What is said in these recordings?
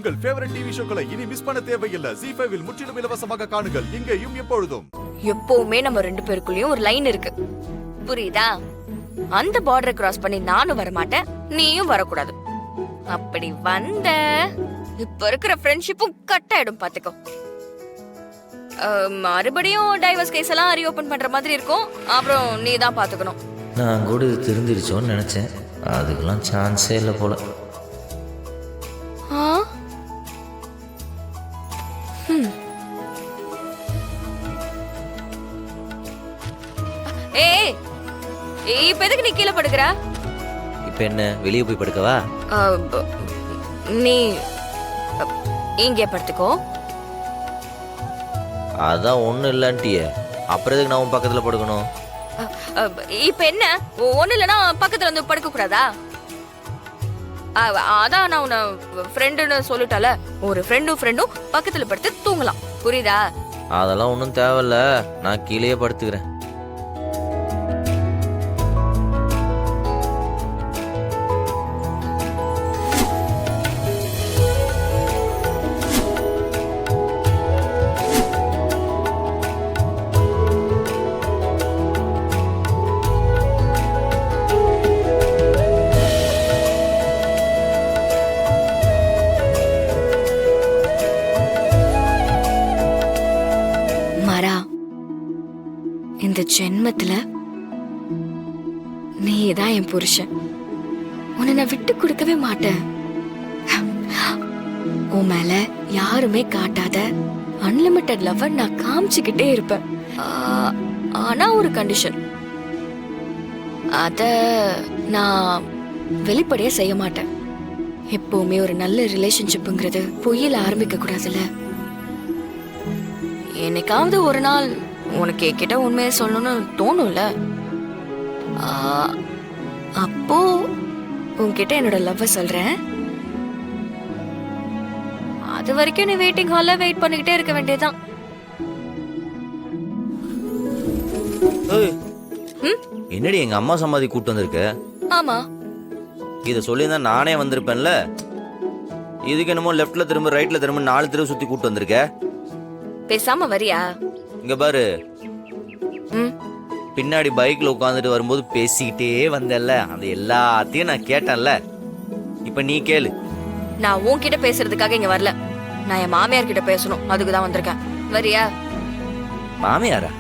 உங்கள் favourite TV ஷோக்களை இனி miss பண்ண தேவையில்லை. ஜீ5 இல் முற்றிலும் இலவசமாக காணுங்கள். இங்கேயும் எப்பொழுதும். எப்பவுமே நம்ம ரெண்டு பேருக்குள்ளயும் ஒரு லைன் இருக்கு, புரியுதா? அந்த பார்டரை கிராஸ் பண்ணி நானும் வரமாட்டேன், நீயும் வரக்கூடாது. அப்படி வந்த இப்ப இருக்கிற ஃப்ரெண்ட்ஷிப்பும் கட் ஆயிடும், பாத்துக்கோ. மறுபடியும் டைவர்ஸ் கேஸ் எல்லாம் ரீஓபன் பண்ற மாதிரி இருக்கும். அப்புறம் நீ தான் பாத்துக்கணும். நான் கூட திருந்திருச்சோன்னு நினைச்சேன், அதுக்கெல்லாம் சான்ஸே இல்லை போல. ஏய், இப்ப எதுக்கு நீ கீழே படுக்கிற? இப்ப என்ன, வெளியே போய் படுக்கவா? நீ இங்கே படுத்துக்கோ. அதான் ஒன்றும் இல்லன்ட்டியே, அப்புறம் எதுக்கு நான் உன் பக்கத்தில் படுக்கணும்? இப்ப என்ன, ஒண்ணு இல்லைன்னா பக்கத்துல வந்து படுக்க கூடாதா? அதான் நான் உன்னை ஃப்ரெண்டுன்னு சொல்லிட்டால, ஒரு ஃப்ரெண்டும் பக்கத்துல படுத்து தூங்கலாம், புரியுதா? அதெல்லாம் ஒன்றும் தேவையில்ல, நான் கீழே படுத்துக்கிறேன். இந்த ஜென்மத்துல நீதான் என் புருஷன். உன்னை நான் விட்டு கொடுக்கவே மாட்டேன். உன் மேல யாருமே காட்டாத அன்லிமிட்டெட் லவ் நான் காமிச்சுக்கிட்டே இருப்பேன். ஆனா ஒரு கண்டிஷன், அத நான் வெளிப்படையா செய்ய மாட்டேன். எப்பவுமே ஒரு நல்ல ரிலேஷன்ஷிப்புங்கிறது பொய்யில ஆரம்பிக்க கூடாதுல்ல. என்னைக்காவது ஒரு நாள் உனக்கு என்கிட்ட உண்மையை சொல்லணும்னு தோணும்ல, அப்போ உன்கிட்ட என்னோட லவ் சொல்றேன். அது வரைக்கும் நீ வெயிட்டிங் ஹால்ல வெயிட் பண்ணிக்கிட்டே இருக்க வேண்டியதுதான். என்னடி எங்க அம்மா சமாதி கூட்டு வந்திருக்க? ஆமா, இத சொல்லியிருந்தா நானே வந்திருப்பேன்ல. இதுக்கு என்னமோ லெஃப்ட்ல திரும்ப ரைட்ல திரும்ப 4 தடவை சுத்தி கூட்டு வந்திருக்க. பேசாம வரியா? இங்க பாரு, பின்னாடி பைக்ல உட்காந்துட்டு வரும்போது பேசிக்கிட்டே வந்தல, அது எல்லாத்தையும் நான் கேட்டேன்ல. இப்ப நீ கேளு. நான் உன்கிட்ட பேசுறதுக்காக இங்க வரல, நான் என் மாமியார் கிட்ட பேசணும், அதுக்குதான் வந்திருக்கேன். வரியா? மாமியாரா?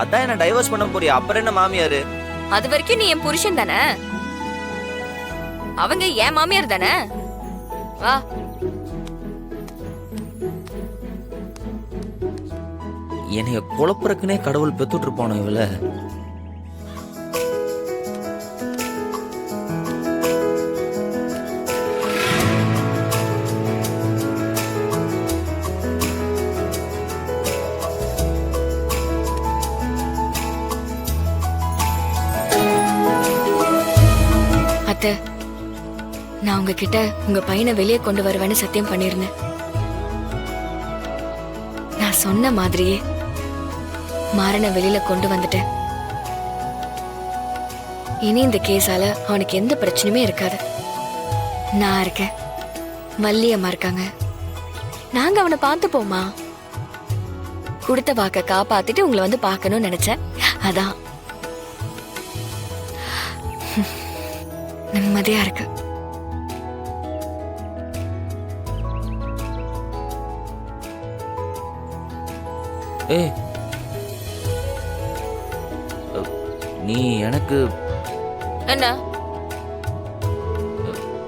அதான் என்ன டைவர்ஸ் பண்ண போறியா? அப்புறம் என்ன மாமியாரு? அது வரைக்கும் நீ என் புருஷன் தானே, அவங்க என் மாமியார் தானே. வா. என்னைய குழப்பறக்குனே கடவுள் பெத்துட்டு இருப்பானோ இவள. அத்தை, நான் உங்ககிட்ட உங்க பையனை வெளியே கொண்டு வருவேன்னு சத்தியம் பண்ணிருந்தேன். நான் சொன்ன மாதிரியே மாறனை வெளியில கொண்டு வந்துட்டேன். இனி இந்த கேஸால அவனுக்கு எந்த பிரச்சனையுமே இருக்காது. நான் இருக்கேன், மல்லியம்மா இருக்காங்க, நாங்க அவனை பார்த்துப்போமா. கொடுத்த வாக்க காப்பாத்திட்டு உங்களை வந்து பார்க்கணும்னு நினைச்சேன், அதான் நிம்மதியா இருக்கு. ஏய், நீ எனக்கு என்ன?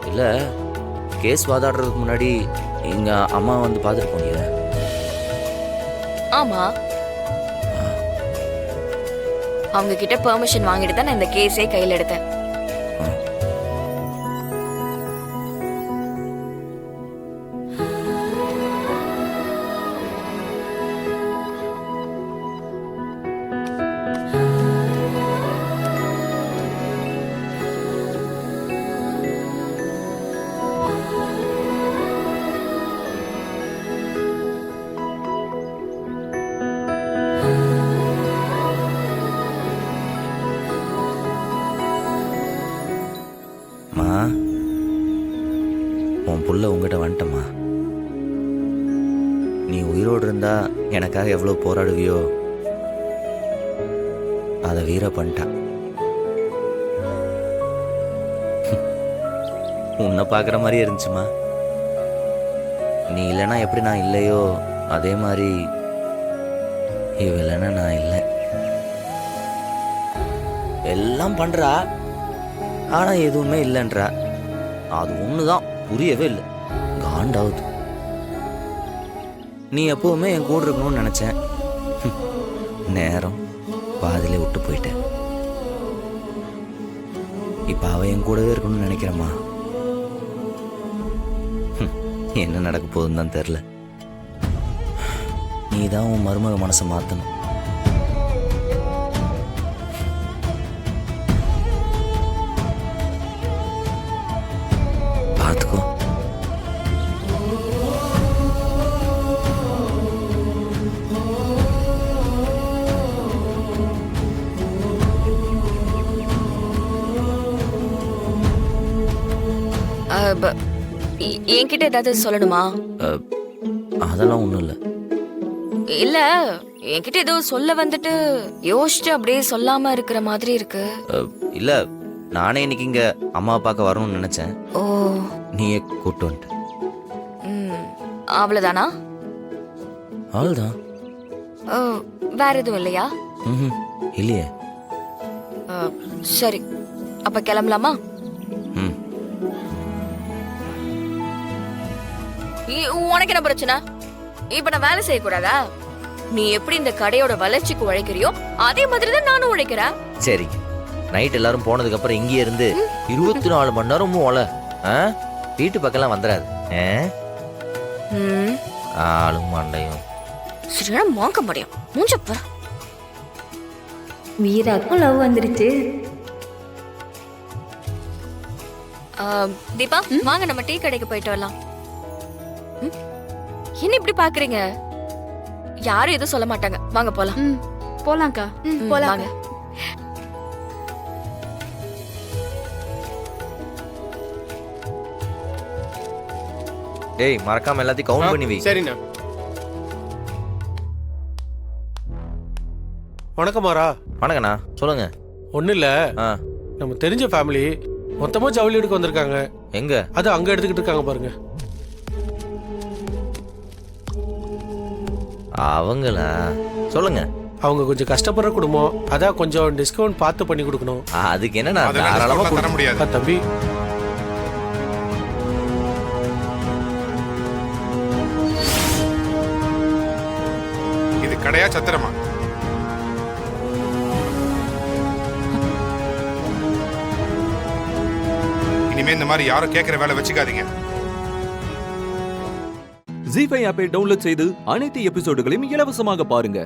இல்ல, கேஸ் வாதாடுறதுக்கு முன்னாடி எங்க அம்மா வந்து பார்த்துட்டு போனீங்க. ஆமா, அவங்க கிட்ட பெர்மிஷன் வாங்கிட்டு தான் நான் இந்த கேஸே கையில் எடுத்தேன். உன் புள்ள உங்ககிட்ட வந்துட்டம்மா. நீ உயிரோடு இருந்தா எனக்காக எவ்வளோ போராடுவியோ அதை வீர பண்ணிட்டான். உன்னை பார்க்குற மாதிரியே இருந்துச்சுமா. நீ இல்லைன்னா எப்படி நான் இல்லையோ அதே மாதிரி இவ இல்லைன்னா நான் இல்லை. எல்லாம் பண்றா, ஆனா எதுவுமே இல்லைன்றா. அது ஒண்ணுதான் புரியவே இல்லை, காண்டாவுது. நீ எப்பவுமே என் கூட இருக்கணும்னு நினைச்சேன். நேரம் பாதியிலே விட்டு போயிட்டேன். இப்ப அவ என் கூடவே இருக்கணும்னு நினைக்கிறேம்மா. என்ன நடக்க போகுதுன்னு தான் தெரியல. நீ தான் உன் மருமக மனசை மாத்தணும். பார்த்துக்கோ. என்கிட்ட ஏதாவது சொல்லணுமா? அதெல்லாம் ஒன்றும் இல்லை. இல்ல, என்கிட்ட ஏதோ சொல்ல வந்துட்டு யோசிச்சு அப்படியே சொல்லாம இருக்கிற மாதிரி இருக்கு. இல்லை, நானே இன்னைக்கு இங்கே அம்மா பார்க்க வரணும்னு நினச்சேன். ஓ, நீயே கூப்பிட்டு வந்துட்ட. அவ்வளவுதானா? அவ்வளோதான். ஓ, வேற எதுவும் இல்லையா? ம், இல்லையே. சரி, அப்ப கிளம்பலாமா? ம், உனக்கு என்ன பிரச்சனை? இப்ப நான் வேலை செய்யக்கூடாதா? நீ எப்படி இந்த கடையோட வளர்ச்சிக்கு உழைக்கிறியோ அதே மாதிரிதான் நானும் உழைக்கிறேன். சரி. நைட் எல்லாரும் போனதுக்கு அப்புறம் இங்கே இருந்து 24 மணி நேரமும் ஒலை. வீட்டு பக்கம்லாம் வந்துடாது. ஆளும் மண்டையும் சரியான வாங்க முடியும். மூஞ்சப்பா. வீராக்கும் லவ் வந்துருச்சு. தீபா, வாங்க நம்ம டீ கடைக்கு போயிட்டு வரலாம். என்ன இப்படி பாக்குறீங்க? யாரும் எதுவும் சொல்ல மாட்டாங்க. வாங்க போலாம். போலாம்க்கா. வாங்க. டேய், மறக்காம எல்லாத்தையும் கவுண்ட் பண்ணி வை. சரிண்ணா. வணக்கம் மாறா. வணக்கண்ணா, சொல்லுங்க. ஒன்றும் இல்லை, ஆ, நம்ம தெரிஞ்ச ஃபேமிலி மொத்தமாக ஜவுளி எடுக்க வந்திருக்காங்க. எங்க? அது அங்கே எடுத்துக்கிட்டு இருக்காங்க பாருங்க. அவங்களா? சொல்லுங்க. அவங்க கொஞ்சம் கஷ்டப்படுற குடும்பம், அதான் கொஞ்சம் டிஸ்கவுண்ட் பார்த்து பண்ணி கொடுக்கணும். அதுக்கு என்ன, நான் தாராளமா தர முடியாது. தம்பி, இது கடையா சத்திரமா? இனிமே இந்த மாதிரி யாரும் கேட்கிற வேலை வச்சுக்காதீங்க. ஜீ5 ஆப்பை டவுன்லோட் செய்து அனைத்து எபிசோடுகளையும் இலவசமாக பாருங்க.